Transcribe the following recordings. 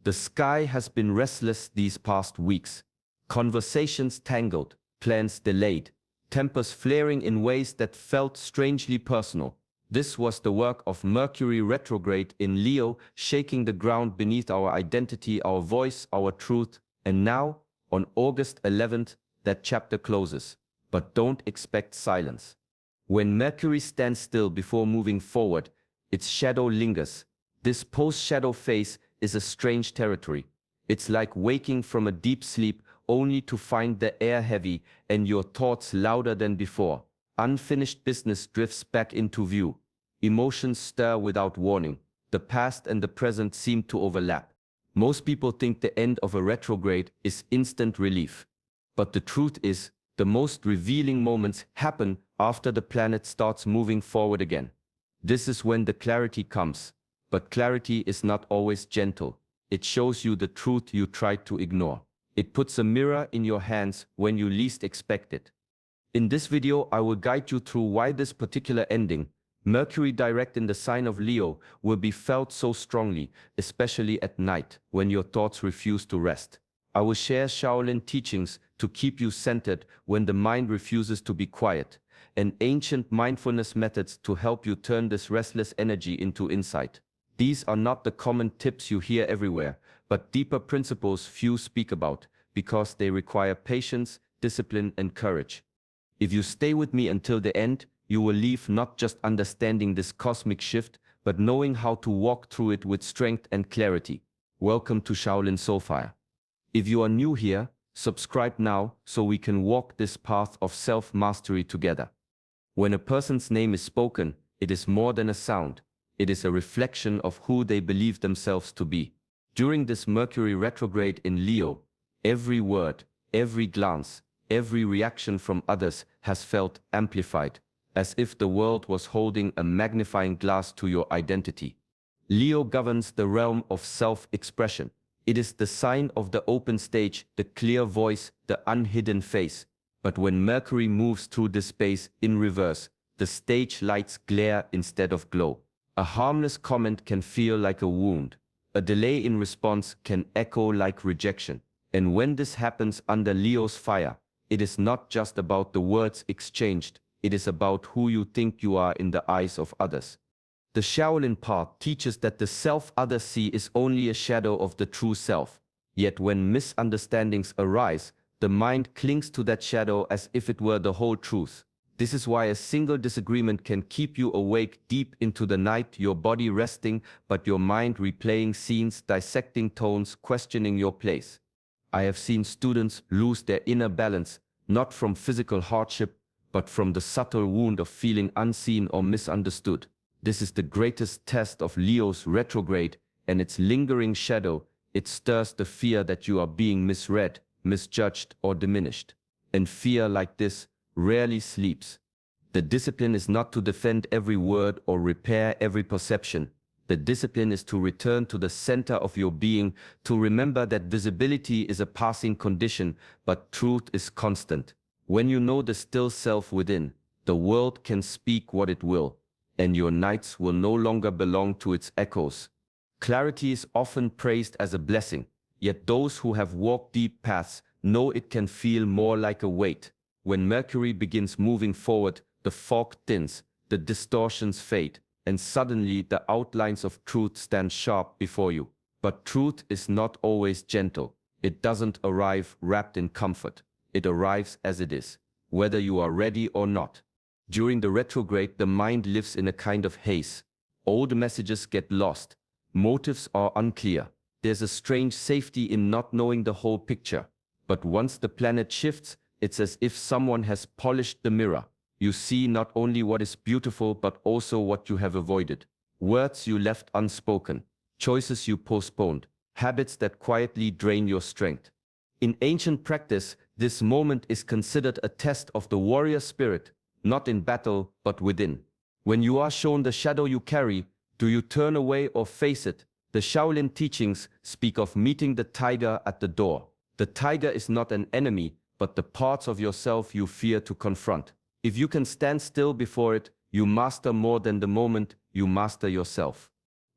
The sky has been restless these past weeks. Conversations tangled, plans delayed, tempers flaring in ways that felt strangely personal. This was the work of Mercury Retrograde in Leo, shaking the ground beneath our identity, our voice, our truth. And now, on August 11th, that chapter closes. But don't expect silence. When Mercury stands still before moving forward, its shadow lingers. This post-shadow phase is a strange territory. It's like waking from a deep sleep only to find the air heavy and your thoughts louder than before. Unfinished business drifts back into view. Emotions stir without warning. The past and the present seem to overlap. Most people think the end of a retrograde is instant relief. But the truth is, the most revealing moments happen after the planet starts moving forward again. This is when the clarity comes. But clarity is not always gentle. It shows you the truth you tried to ignore. It puts a mirror in your hands when you least expect it. In this video, I will guide you through why this particular ending, Mercury direct in the sign of Leo, will be felt so strongly, especially at night when your thoughts refuse to rest. I will share Shaolin teachings to keep you centered when the mind refuses to be quiet, and ancient mindfulness methods to help you turn this restless energy into insight. These are not the common tips you hear everywhere, but deeper principles few speak about, because they require patience, discipline, and courage. If you stay with me until the end, you will leave not just understanding this cosmic shift, but knowing how to walk through it with strength and clarity. Welcome to Shaolin Soulfire. If you are new here, subscribe now so we can walk this path of self-mastery together. When a person's name is spoken, it is more than a sound. It is a reflection of who they believe themselves to be. During this Mercury retrograde in Leo, every word, every glance, every reaction from others has felt amplified, as if the world was holding a magnifying glass to your identity. Leo governs the realm of self-expression. It is the sign of the open stage, the clear voice, the unhidden face. But when Mercury moves through this space in reverse, the stage lights glare instead of glow. A harmless comment can feel like a wound. A delay in response can echo like rejection. And when this happens under Leo's fire, it is not just about the words exchanged. It is about who you think you are in the eyes of others. The Shaolin path teaches that the self others see is only a shadow of the true self. Yet when misunderstandings arise, the mind clings to that shadow as if it were the whole truth. This is why a single disagreement can keep you awake deep into the night, your body resting, but your mind replaying scenes, dissecting tones, questioning your place. I have seen students lose their inner balance, not from physical hardship, but from the subtle wound of feeling unseen or misunderstood. This is the greatest test of Leo's retrograde, and its lingering shadow. It stirs the fear that you are being misread, misjudged, or diminished. And fear like this rarely sleeps. The discipline is not to defend every word or repair every perception. The discipline is to return to the center of your being, to remember that visibility is a passing condition, but truth is constant. When you know the still self within, the world can speak what it will, and your nights will no longer belong to its echoes. Clarity is often praised as a blessing, yet those who have walked deep paths know it can feel more like a weight. When Mercury begins moving forward, the fog thins, the distortions fade, and suddenly the outlines of truth stand sharp before you. But truth is not always gentle. It doesn't arrive wrapped in comfort. It arrives as it is, whether you are ready or not. During the retrograde, the mind lives in a kind of haze. Old messages get lost. Motives are unclear. There's a strange safety in not knowing the whole picture. But once the planet shifts, it's as if someone has polished the mirror. You see not only what is beautiful, but also what you have avoided. Words you left unspoken, choices you postponed, habits that quietly drain your strength. In ancient practice, this moment is considered a test of the warrior spirit, not in battle, but within. When you are shown the shadow you carry, do you turn away or face it? The Shaolin teachings speak of meeting the tiger at the door. The tiger is not an enemy, but the parts of yourself you fear to confront. If you can stand still before it, you master more than the moment, you master yourself.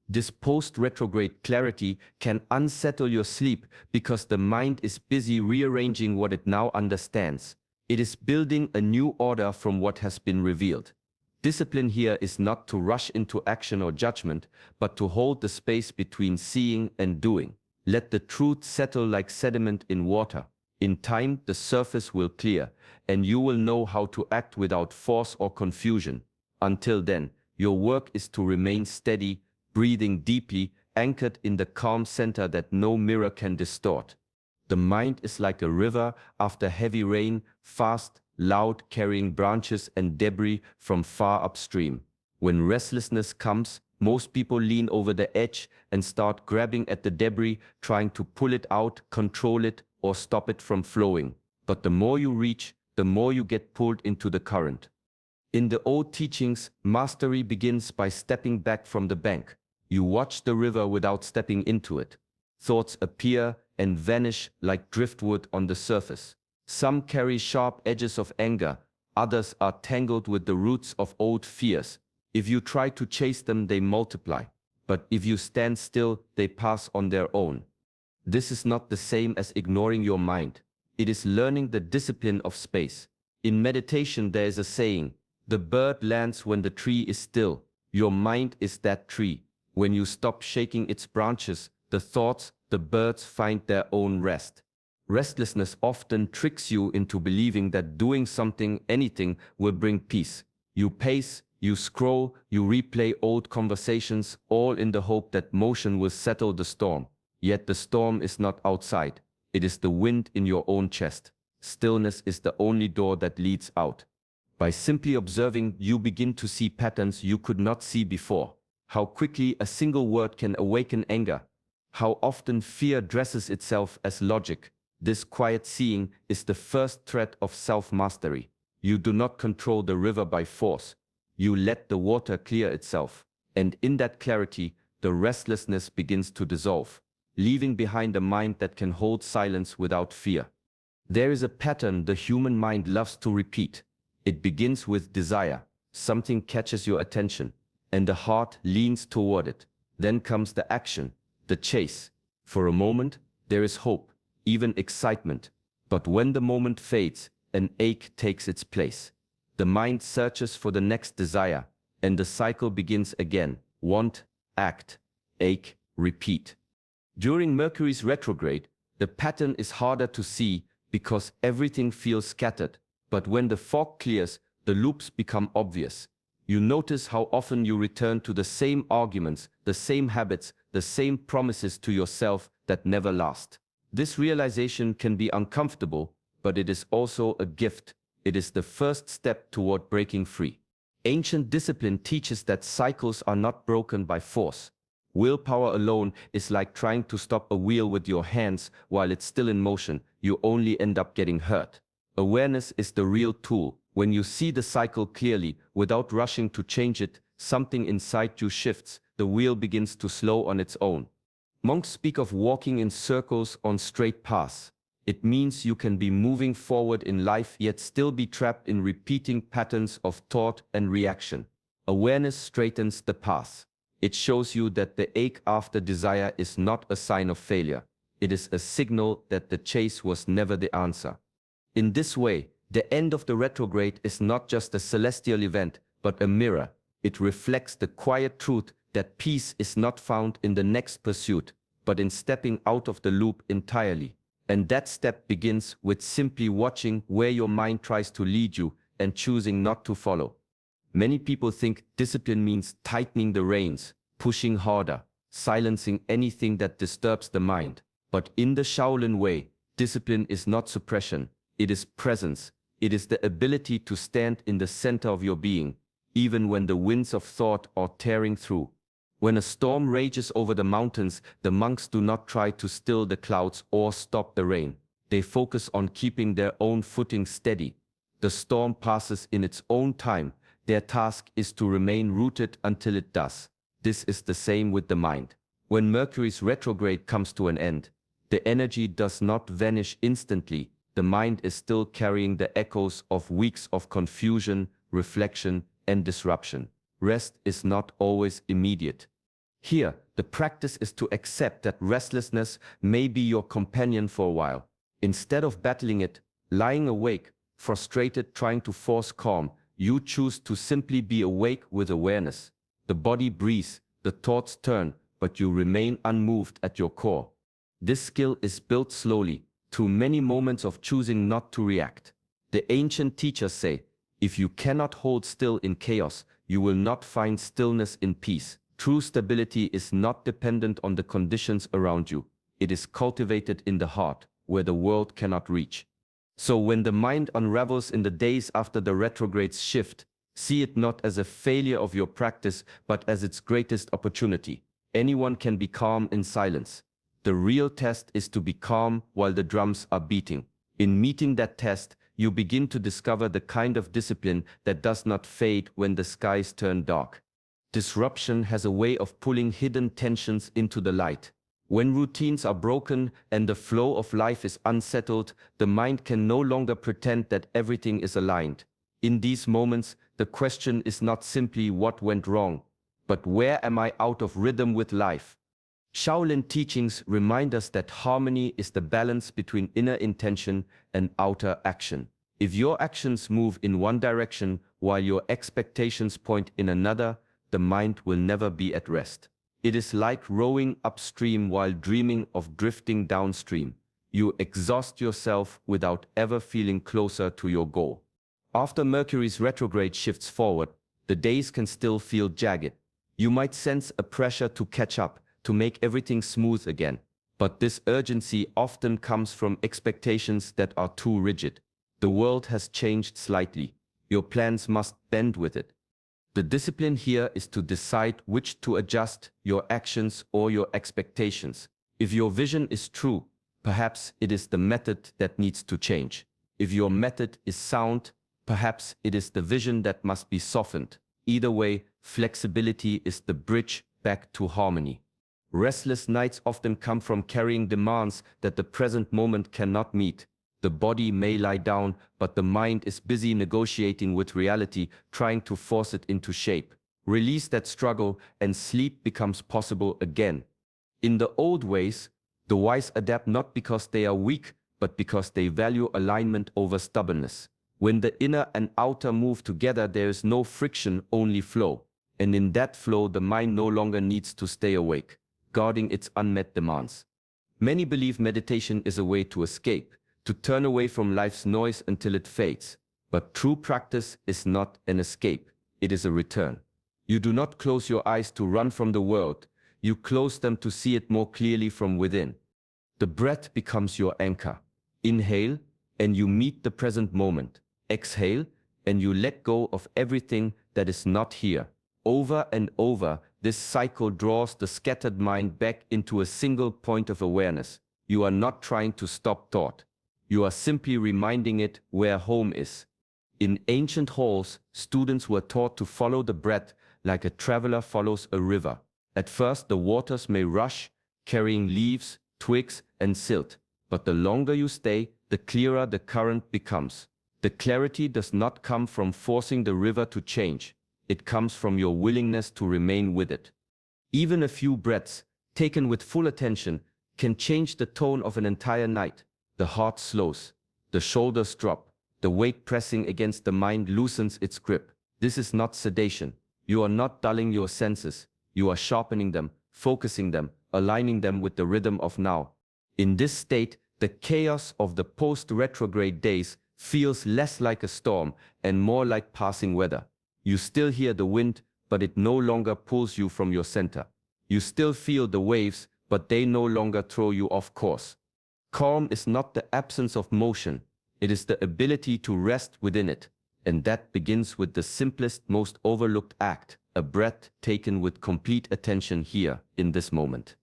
This post-retrograde clarity can unsettle your sleep because the mind is busy rearranging what it now understands. It is building a new order from what has been revealed. Discipline here is not to rush into action or judgment, but to hold the space between seeing and doing. Let the truth settle like sediment in water. In time, the surface will clear, and you will know how to act without force or confusion. Until then, your work is to remain steady, breathing deeply, anchored in the calm center that no mirror can distort. The mind is like a river after heavy rain, fast, loud, carrying branches and debris from far upstream. When restlessness comes, most people lean over the edge and start grabbing at the debris, trying to pull it out, control it, or stop it from flowing. But the more you reach, the more you get pulled into the current. In the old teachings, mastery begins by stepping back from the bank. You watch the river without stepping into it. Thoughts appear and vanish like driftwood on the surface. Some carry sharp edges of anger, others are tangled with the roots of old fears. If you try to chase them, they multiply. But if you stand still, they pass on their own. This is not the same as ignoring your mind. It is learning the discipline of space. In meditation, there is a saying, "The bird lands when the tree is still." Your mind is that tree. When you stop shaking its branches, the thoughts, the birds find their own rest. Restlessness often tricks you into believing that doing something, anything, will bring peace. You pace, you scroll, you replay old conversations, all in the hope that motion will settle the storm. Yet the storm is not outside. It is the wind in your own chest. Stillness is the only door that leads out. By simply observing, you begin to see patterns you could not see before. How quickly a single word can awaken anger. How often fear dresses itself as logic. This quiet seeing is the first thread of self-mastery. You do not control the river by force. You let the water clear itself. And in that clarity, the restlessness begins to dissolve, leaving behind a mind that can hold silence without fear. There is a pattern the human mind loves to repeat. It begins with desire. Something catches your attention, and the heart leans toward it. Then comes the action, the chase. For a moment, there is hope, even excitement. But when the moment fades, an ache takes its place. The mind searches for the next desire, and the cycle begins again. Want, act, ache, repeat. During Mercury's retrograde, the pattern is harder to see because everything feels scattered. But when the fog clears, the loops become obvious. You notice how often you return to the same arguments, the same habits, the same promises to yourself that never last. This realization can be uncomfortable, but it is also a gift. It is the first step toward breaking free. Ancient discipline teaches that cycles are not broken by force. Willpower alone is like trying to stop a wheel with your hands while it's still in motion. You only end up getting hurt. Awareness is the real tool. When you see the cycle clearly, without rushing to change it, something inside you shifts. The wheel begins to slow on its own. Monks speak of walking in circles on straight paths. It means you can be moving forward in life yet still be trapped in repeating patterns of thought and reaction. Awareness straightens the path. It shows you that the ache after desire is not a sign of failure. It is a signal that the chase was never the answer. In this way, the end of the retrograde is not just a celestial event, but a mirror. It reflects the quiet truth that peace is not found in the next pursuit, but in stepping out of the loop entirely. And that step begins with simply watching where your mind tries to lead you and choosing not to follow. Many people think discipline means tightening the reins, pushing harder, silencing anything that disturbs the mind. But in the Shaolin way, discipline is not suppression, it is presence. It is the ability to stand in the center of your being, even when the winds of thought are tearing through. When a storm rages over the mountains, the monks do not try to still the clouds or stop the rain. They focus on keeping their own footing steady. The storm passes in its own time. Their task is to remain rooted until it does. This is the same with the mind. When Mercury's retrograde comes to an end, the energy does not vanish instantly. The mind is still carrying the echoes of weeks of confusion, reflection, and disruption. Rest is not always immediate. Here, the practice is to accept that restlessness may be your companion for a while. Instead of battling it, lying awake, frustrated, trying to force calm, you choose to simply be awake with awareness. The body breathes, the thoughts turn, but you remain unmoved at your core. This skill is built slowly, through many moments of choosing not to react. The ancient teachers say, if you cannot hold still in chaos, you will not find stillness in peace. True stability is not dependent on the conditions around you. It is cultivated in the heart, where the world cannot reach. So when the mind unravels in the days after the retrograde shift, see it not as a failure of your practice, but as its greatest opportunity. Anyone can be calm in silence. The real test is to be calm while the drums are beating. In meeting that test, you begin to discover the kind of discipline that does not fade when the skies turn dark. Disruption has a way of pulling hidden tensions into the light. When routines are broken and the flow of life is unsettled, the mind can no longer pretend that everything is aligned. In these moments, the question is not simply what went wrong, but where am I out of rhythm with life? Shaolin teachings remind us that harmony is the balance between inner intention and outer action. If your actions move in one direction while your expectations point in another, the mind will never be at rest. It is like rowing upstream while dreaming of drifting downstream. You exhaust yourself without ever feeling closer to your goal. After Mercury's retrograde shifts forward, the days can still feel jagged. You might sense a pressure to catch up, to make everything smooth again. But this urgency often comes from expectations that are too rigid. The world has changed slightly. Your plans must bend with it. The discipline here is to decide which to adjust, your actions or your expectations. If your vision is true, perhaps it is the method that needs to change. If your method is sound, perhaps it is the vision that must be softened. Either way, flexibility is the bridge back to harmony. Restless nights often come from carrying demands that the present moment cannot meet. The body may lie down, but the mind is busy negotiating with reality, trying to force it into shape. Release that struggle, and sleep becomes possible again. In the old ways, the wise adapt not because they are weak, but because they value alignment over stubbornness. When the inner and outer move together, there is no friction, only flow. And in that flow, the mind no longer needs to stay awake, guarding its unmet demands. Many believe meditation is a way to escape, to turn away from life's noise until it fades. But true practice is not an escape, it is a return. You do not close your eyes to run from the world, you close them to see it more clearly from within. The breath becomes your anchor. Inhale, and you meet the present moment. Exhale, and you let go of everything that is not here. Over and over, this cycle draws the scattered mind back into a single point of awareness. You are not trying to stop thought. You are simply reminding it where home is. In ancient halls, students were taught to follow the breath like a traveler follows a river. At first, the waters may rush, carrying leaves, twigs, and silt. But the longer you stay, the clearer the current becomes. The clarity does not come from forcing the river to change. It comes from your willingness to remain with it. Even a few breaths, taken with full attention, can change the tone of an entire night. The heart slows, the shoulders drop, the weight pressing against the mind loosens its grip. This is not sedation. You are not dulling your senses. You are sharpening them, focusing them, aligning them with the rhythm of now. In this state, the chaos of the post-retrograde days feels less like a storm and more like passing weather. You still hear the wind, but it no longer pulls you from your center. You still feel the waves, but they no longer throw you off course. Calm is not the absence of motion, it is the ability to rest within it. And that begins with the simplest, most overlooked act, a breath taken with complete attention here, in this moment.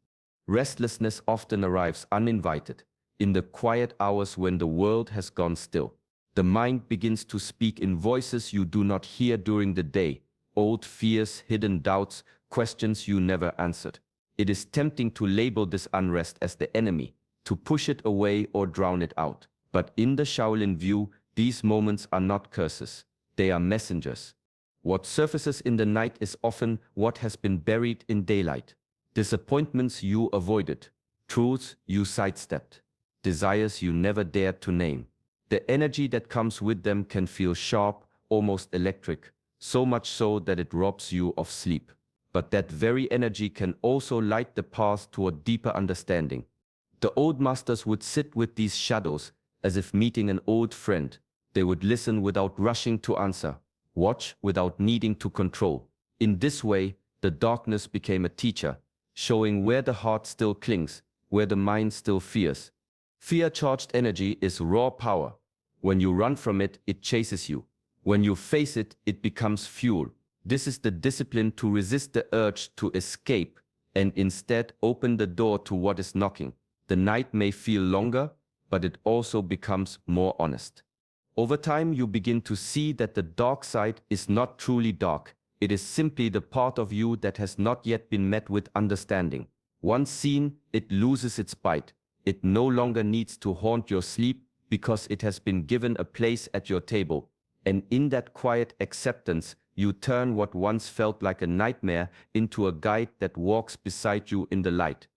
Restlessness often arrives uninvited, in the quiet hours when the world has gone still. The mind begins to speak in voices you do not hear during the day, old fears, hidden doubts, questions you never answered. It is tempting to label this unrest as the enemy, to push it away or drown it out. But in the Shaolin view, these moments are not curses, they are messengers. What surfaces in the night is often what has been buried in daylight. disappointments you avoided, truths you sidestepped, desires you never dared to name. The energy that comes with them can feel sharp, almost electric, so much so that it robs you of sleep. But that very energy can also light the path toward deeper understanding. The old masters would sit with these shadows as if meeting an old friend. They would listen without rushing to answer, watch without needing to control. In this way, the darkness became a teacher, showing where the heart still clings, where the mind still fears. Fear-charged energy is raw power. When you run from it, it chases you. When you face it, it becomes fuel. This is the discipline to resist the urge to escape and instead open the door to what is knocking. The night may feel longer, but it also becomes more honest. Over time, you begin to see that the dark side is not truly dark. It is simply the part of you that has not yet been met with understanding. Once seen, it loses its bite. It no longer needs to haunt your sleep because it has been given a place at your table. And in that quiet acceptance, you turn what once felt like a nightmare into a guide that walks beside you in the light.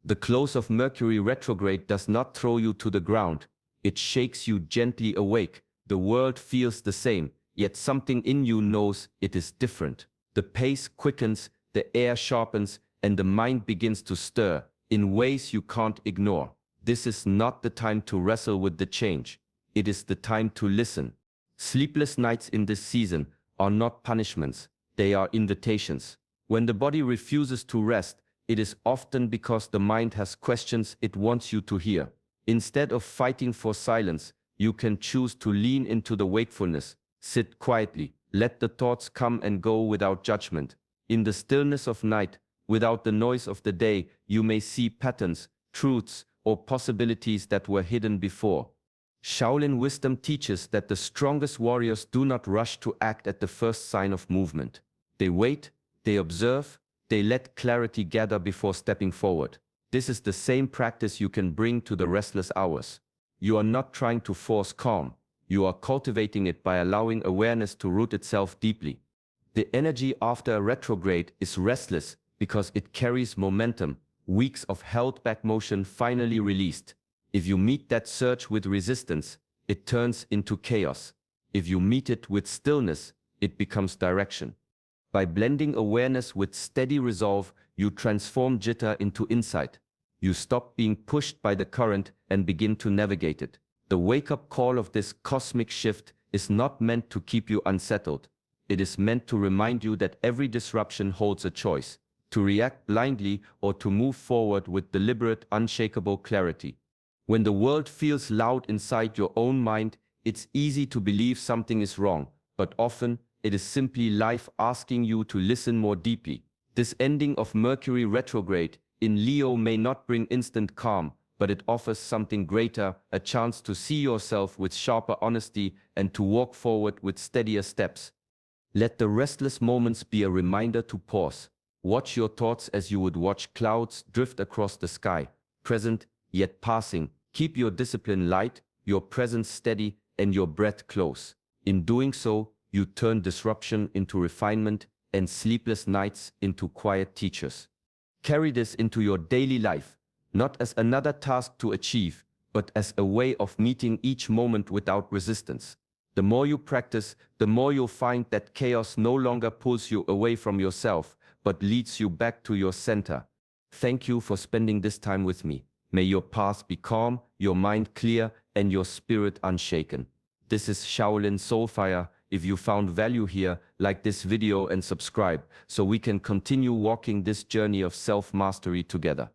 The close of Mercury retrograde does not throw you to the ground. It shakes you gently awake. The world feels the same, yet something in you knows it is different. The pace quickens, the air sharpens, and the mind begins to stir in ways you can't ignore. This is not the time to wrestle with the change. It is the time to listen. Sleepless nights in this season are not punishments, they are invitations. When the body refuses to rest, it is often because the mind has questions it wants you to hear. Instead of fighting for silence, you can choose to lean into the wakefulness. Sit quietly, let the thoughts come and go without judgment. In the stillness of night, without the noise of the day, you may see patterns, truths, or possibilities that were hidden before. Shaolin wisdom teaches that the strongest warriors do not rush to act at the first sign of movement. They wait, they observe, they let clarity gather before stepping forward. This is the same practice you can bring to the restless hours. You are not trying to force calm. You are cultivating it by allowing awareness to root itself deeply. The energy after a retrograde is restless because it carries momentum, weeks of held-back motion finally released. If you meet that surge with resistance, it turns into chaos. If you meet it with stillness, it becomes direction. By blending awareness with steady resolve, you transform jitter into insight. You stop being pushed by the current and begin to navigate it. The wake-up call of this cosmic shift is not meant to keep you unsettled. It is meant to remind you that every disruption holds a choice, to react blindly or to move forward with deliberate, unshakable clarity. When the world feels loud inside your own mind, it's easy to believe something is wrong, but often it is simply life asking you to listen more deeply. This ending of Mercury retrograde in Leo may not bring instant calm, but it offers something greater, a chance to see yourself with sharper honesty and to walk forward with steadier steps. Let the restless moments be a reminder to pause. Watch your thoughts as you would watch clouds drift across the sky, present yet passing. Keep your discipline light, your presence steady, and your breath close. In doing so, you turn disruption into refinement and sleepless nights into quiet teachers. Carry this into your daily life, not as another task to achieve, but as a way of meeting each moment without resistance. The more you practice, the more you'll find that chaos no longer pulls you away from yourself, but leads you back to your center. Thank you for spending this time with me. May your path be calm, your mind clear, and your spirit unshaken. This is Shaolin Soulfire. If you found value here, like this video and subscribe so we can continue walking this journey of self-mastery together.